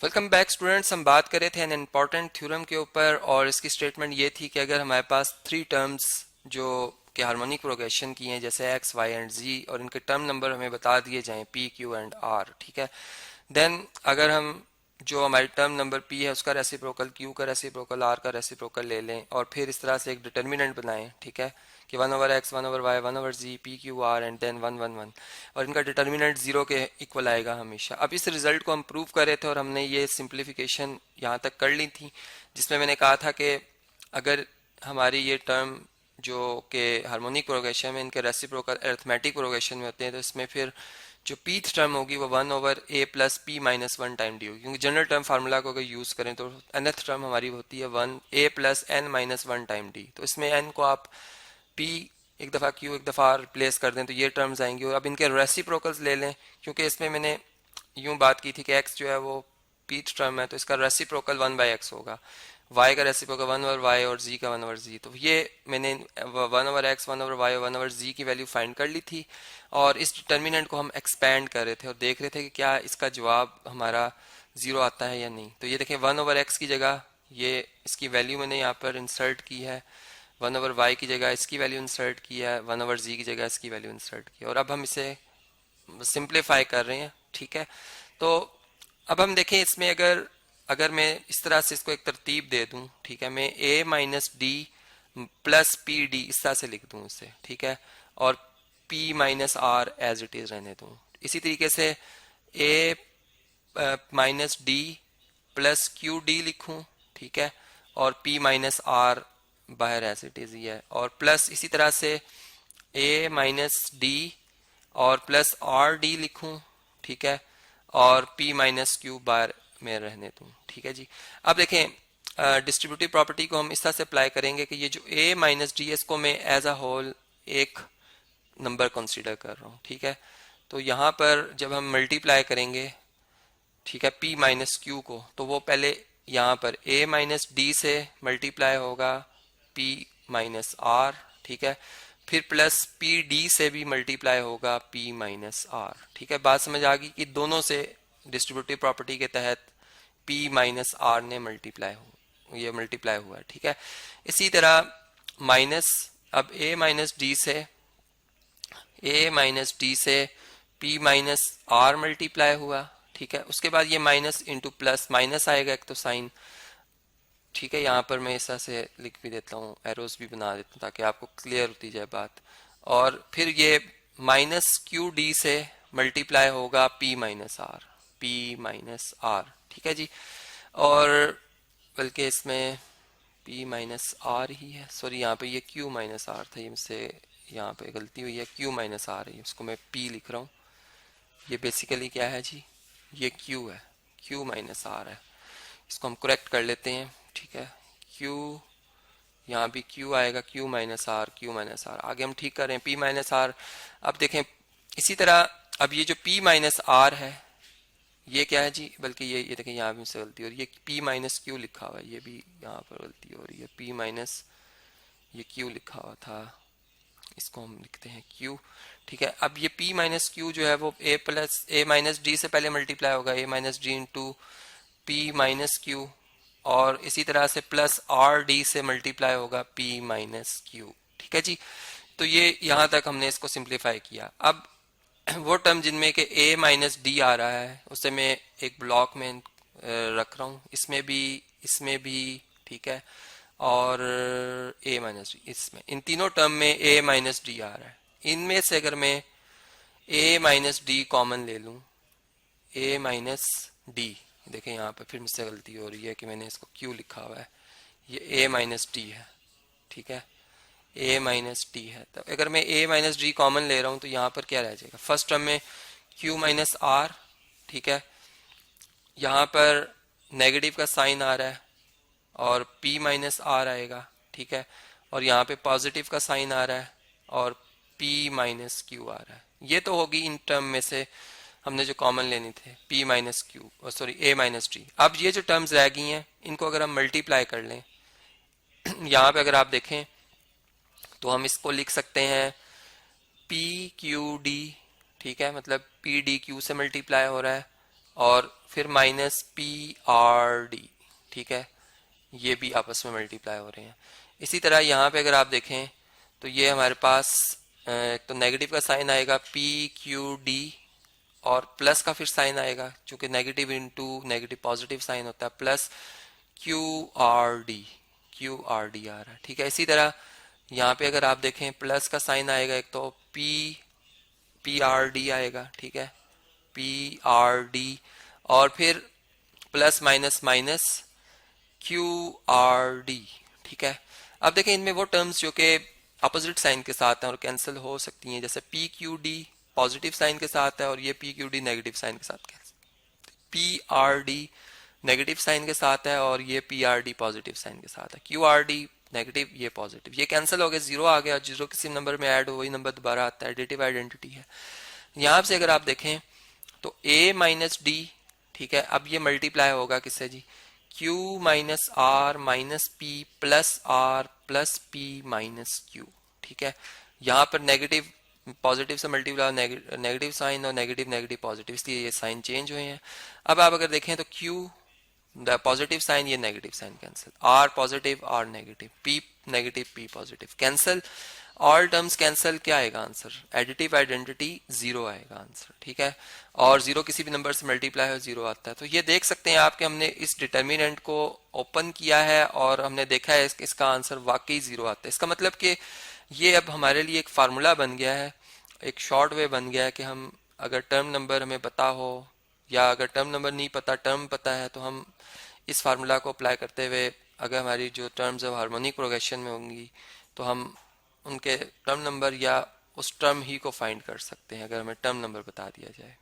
Welcome back students. हम बात कर रहे थे एन इम्पॉर्टेंट थ्योरम के ऊपर और इसकी स्टेटमेंट ये थी कि अगर हमारे पास थ्री टर्म्स जो कि हार्मोनिक प्रोग्रेशन की हैं जैसे एक्स वाई एंड जी और इनके टर्म नंबर हमें बता दिए जाएं पी क्यू एंड आर, ठीक है। देन अगर हम जो हमारी टर्म नंबर पी है उसका रेसिप्रोकल क्यू का रेसिप्रोकल आर का रेसिप्रोकल ले लें और फिर इस तरह से एक डिटर्मिनेंट बनाएं, ठीक है, कि 1/x 1/y 1/z P Q R and then 1 1 1 और इनका डिटर्मिनेंट जीरो के इक्वल आएगा हमेशा। अब इस रिजल्ट को हम प्रूव कर रहे थे और हमने ये सिंप्लीफिकेशन यहाँ तक कर ली थी जिसमें मैंने कहा था कि अगर हमारी ये टर्म जो कि हार्मोनिक प्रोग्रेशन में इनके रेसिप्रोकल अरिथमेटिक प्रोग्रेशन में होते हैं तो इसमें फिर जो पीथ टर्म होगी वो 1/a plus p minus 1 time D होगी, क्योंकि जनरल टर्म फार्मूला को अगर यूज़ करें तो nth टर्म हमारी होती है 1a plus n minus 1 time D. तो इसमें n को आप p एक दफ़ा q एक दफ़ा रिप्लेस कर दें तो ये टर्म्स आएंगी। और अब इनके रेसिप्रोकल्स ले लें, क्योंकि इसमें मैंने यूं बात की थी कि x जो है वो पीथ टर्म है तो इसका रेसिप्रोकल 1/x होगा, y का रेसिप्रोकल 1/y और z का 1/z। तो ये मैंने 1/x 1/y और 1/z की वैल्यू फाइंड कर ली थी और इस डिटर्मिनेंट को हम एक्सपेंड कर रहे थे और देख रहे थे कि क्या इसका जवाब हमारा जीरो आता है या नहीं। तो ये देखें 1/x की जगह ये इसकी वैल्यू मैंने यहाँ पर इंसर्ट की है, 1/y की जगह इसकी वैल्यू इंसर्ट की है, 1/z की जगह इसकी वैल्यू इंसर्ट की है और अब हम इसे सिंप्लीफाई कर रहे हैं, ठीक है। तो अब हम देखें इसमें अगर अगर मैं इस तरह से इसको एक तरतीब दे दूं, ठीक है, मैं a minus D plus P D इस तरह से लिख दूं इसे, ठीक है, और p minus R as it is रहने दूं। इसी तरीके से a minus D plus Q D लिखूं, ठीक है, और p माइनस आर बाहर एज इट इज ही है, और प्लस इसी तरह से a माइनस डी और प्लस आर डी लिखूं, ठीक है, और p माइनस क्यू बार में रहने दूं, ठीक है जी। अब देखें डिस्ट्रीब्यूटिव प्रॉपर्टी को हम इस तरह से अप्लाई करेंगे कि ये जो a माइनस डी इसको मैं एज अ होल एक नंबर कंसीडर कर रहा हूँ, ठीक है। तो यहाँ पर जब हम मल्टीप्लाई करेंगे, ठीक है, p माइनस क्यू को, तो वो पहले यहाँ पर a माइनस डी से मल्टीप्लाई होगा p माइनस आर, ठीक है, फिर प्लस पी डी से भी मल्टीप्लाई होगा p माइनस आर, ठीक है। बात समझ आ गई कि दोनों से डिस्ट्रीब्यूटिव प्रॉपर्टी के तहत p माइनस आर ने ये मल्टीप्लाई हुआ है, ठीक है। इसी तरह माइनस अब a माइनस डी से p माइनस आर मल्टीप्लाई हुआ, ठीक है। उसके बाद ये माइनस इंटू प्लस माइनस आएगा एक तो साइन, ठीक है। यहाँ पर मैं इस तरह से लिख भी देता हूँ, एरोस भी बना देता हूँ ताकि आपको क्लियर होती जाए बात। और फिर ये माइनस क्यू डी से मल्टीप्लाई होगा p माइनस आर, ठीक है जी। और बल्कि इसमें p माइनस आर ही है, सॉरी यहाँ पे ये q माइनस आर था, ये मुझसे यहाँ पे गलती हुई है, q माइनस आर है, इसको मैं p लिख रहा हूँ। ये बेसिकली क्या है जी, ये q है, q माइनस आर है, इसको हम करेक्ट कर लेते हैं, ठीक है। q यहाँ भी q आएगा, q माइनस आर आगे हम ठीक कर रहे हैं p माइनस आर। अब देखें इसी तरह अब ये जो p माइनस आर है ये क्या है जी, बल्कि ये देखें यहाँ भी मुझसे गलती हो रही है, ये p माइनस क्यू लिखा हुआ है, ये भी यहाँ पर गलती हो रही है, p माइनस ये q लिखा हुआ था, इसको हम लिखते हैं q, ठीक है। अब ये p माइनस क्यू जो है वो a माइनस डी से पहले मल्टीप्लाई होगा, a minus D into p minus Q, और इसी तरह से प्लस आर डी से मल्टीप्लाई होगा p माइनस क्यू, ठीक है जी। तो ये यहाँ तक हमने इसको सिंप्लीफाई किया। अब वो टर्म जिनमें के a माइनस डी आ रहा है उसे मैं एक ब्लॉक में रख रहा हूँ, इसमें भी, ठीक है, और a माइनस डी इसमें, इन तीनों टर्म में a माइनस डी आ रहा है। इनमें से अगर मैं a माइनस डी कॉमन ले लूँ, a माइनस डी, देखें यहाँ पर फिर मुझसे गलती हो रही है कि मैंने इसको q लिखा हुआ है, ये a माइनस डी है, ठीक है, a माइनस डी है। तो अगर मैं a माइनस डी कॉमन ले रहा हूँ तो यहाँ पर क्या रह जाएगा, फर्स्ट टर्म में q माइनस आर, ठीक है, यहाँ पर नेगेटिव का साइन आ रहा है और p माइनस आर आएगा, ठीक है, और यहाँ पे पॉजिटिव का साइन आ रहा है और p माइनस क्यू आ रहा है। ये तो होगी इन टर्म में से हमने जो कॉमन लेनी थे p minus Q, sorry a minus D. अब ये जो टर्म्स रह गई हैं इनको अगर हम मल्टीप्लाई कर लें यहाँ पे अगर आप देखें तो हम इसको लिख सकते हैं पी क्यू डी, ठीक है, मतलब पी डी क्यू से मल्टीप्लाई हो रहा है और फिर माइनस पी आर डी, ठीक है, ये भी आपस में मल्टीप्लाई हो रहे हैं। इसी तरह यहाँ पे अगर आप देखें तो ये हमारे पास एक तो नेगेटिव का साइन आएगा पी क्यू डी, और प्लस का फिर साइन आएगा, चूंकि negative into negative positive sign होता है, plus Q R D, Q R D आ रहा है, ठीक है। इसी तरह यहाँ पे अगर आप देखें प्लस का साइन आएगा, एक तो पी आर डी आएगा, ठीक है, पी आर डी, और फिर plus minus minus Q R D, ठीक है। अब देखें इनमें वो टर्म्स जो कि अपोजिट साइन के साथ हैं और कैंसिल हो सकती हैं, जैसे P Q D positive sign के साथ है और ये P Q D negative sign के साथ, P R D negative sign के साथ है और ये P R D positive sign के साथ है, क्यू आर डी नेगेटिव, ये पॉजिटिव, ये कैंसिल हो गया, जीरो आ गया, जीरो किसी नंबर में ऐड हो वही नंबर दोबारा आता है, एडिटिव आइडेंटिटी है। यहाँ से अगर आप देखें तो a माइनस डी, ठीक है, अब ये मल्टीप्लाई होगा किससे जी, q minus R minus P plus R plus P minus Q, ठीक है। यहाँ पर नेगेटिव पॉजिटिव से मल्टीप्लाई, नेगेटिव साइन और नेगेटिव नेगेटिव पॉजिटिव, इसलिए ये साइन चेंज हुए हैं। अब आप अगर देखें तो q द पॉजिटिव साइन, ये negative sign cancel, R positive R negative, P negative P positive cancel, all terms cancel, क्या आएगा आंसर, एडिटिव आइडेंटिटी जीरो आएगा आंसर, ठीक है। और जीरो किसी भी नंबर से मल्टीप्लाई हो जीरो आता है। तो ये देख सकते हैं आप कि हमने इस डिटर्मिनेंट को ओपन किया है और हमने देखा है इसका आंसर वाकई जीरो आता है। इसका मतलब कि ये अब हमारे लिए एक फार्मूला बन गया है, एक शॉर्ट वे बन गया है कि हम अगर टर्म नंबर हमें पता हो या अगर टर्म नंबर नहीं पता, टर्म पता है, तो हम इस फार्मूला को अप्लाई करते हुए अगर हमारी जो टर्म्स ऑफ हार्मोनिक प्रोग्रेशन में होंगी तो हम उनके टर्म नंबर या उस टर्म ही को फाइंड कर सकते हैं अगर हमें टर्म नंबर बता दिया जाए।